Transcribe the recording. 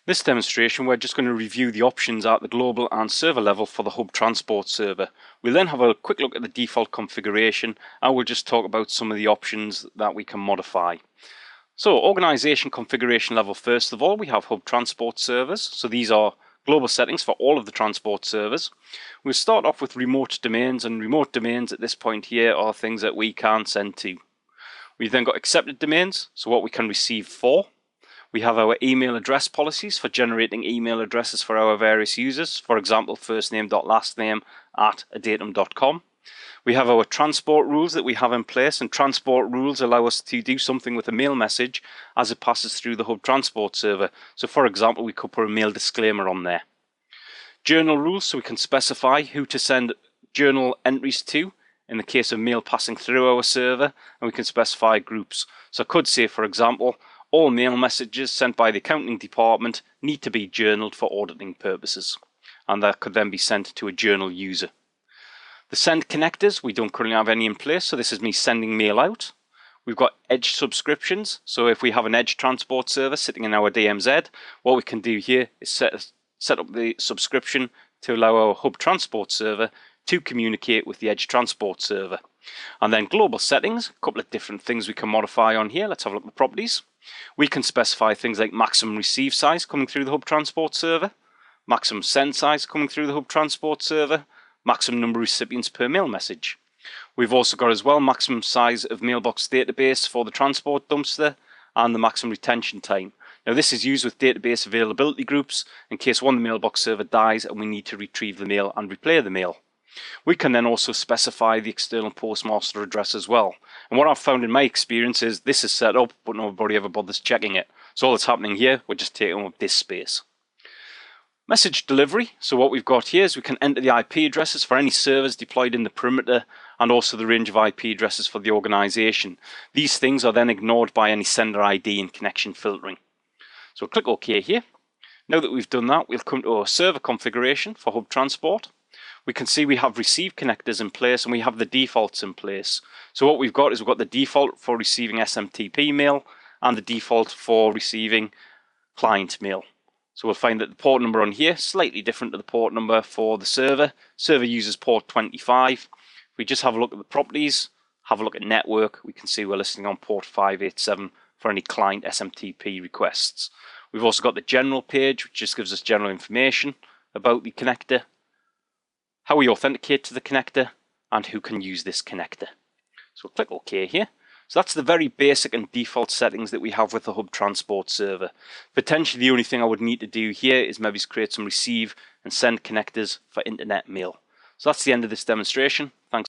This demonstration, we're just going to review the options at the global and server level for the Hub Transport server. We'll then have a quick look at the default configuration, and we'll just talk about some of the options that we can modify. So, organization configuration level, first of all, we have Hub Transport servers. So these are global settings for all of the transport servers. We'll start off with remote domains, and remote domains at this point here are things that we can send to. We've then got accepted domains, so what we can receive for. We have our email address policies for generating email addresses for our various users, for example, firstname.lastname@adatum.com. We have our transport rules that we have in place, and transport rules allow us to do something with a mail message as it passes through the Hub Transport server. So for example, we could put a mail disclaimer on there. Journal rules, so we can specify who to send journal entries to in the case of mail passing through our server, and we can specify groups. So I could say, for example, all mail messages sent by the accounting department need to be journaled for auditing purposes, and that could then be sent to a journal user. The send connectors, we don't currently have any in place, so this is me sending mail out. We've got edge subscriptions, so if we have an edge transport server sitting in our DMZ, what we can do here is set up the subscription to allow our Hub Transport server to communicate with the edge transport server. And then global settings, a couple of different things we can modify on here. Let's have a look at the properties. We can specify things like maximum receive size coming through the Hub Transport server, maximum send size coming through the Hub Transport server, maximum number of recipients per mail message. We've also got as well maximum size of mailbox database for the transport dumpster and the maximum retention time. Now this is used with database availability groups in case one of the mailbox server dies and we need to retrieve the mail and replay the mail. We can then also specify the external postmaster address as well. And what I've found in my experience is this is set up, but nobody ever bothers checking it. So all that's happening here, we're just taking up disk space. Message delivery. So what we've got here is we can enter the IP addresses for any servers deployed in the perimeter and also the range of IP addresses for the organization. These things are then ignored by any sender ID and connection filtering. So click OK here. Now that we've done that, we'll come to our server configuration for Hub Transport. We can see we have receive connectors in place and we have the defaults in place. So what we've got is we've got the default for receiving SMTP mail and the default for receiving client mail. So we'll find that the port number on here is slightly different to the port number for the server. Server uses port 25. If we just have a look at the properties, have a look at network, we can see we're listing on port 587 for any client SMTP requests. We've also got the general page, which just gives us general information about the connector, how we authenticate to the connector, and who can use this connector. So we'll click OK here. So that's the very basic and default settings that we have with the Hub Transport server. Potentially the only thing I would need to do here is maybe create some receive and send connectors for internet mail. So that's the end of this demonstration. Thanks.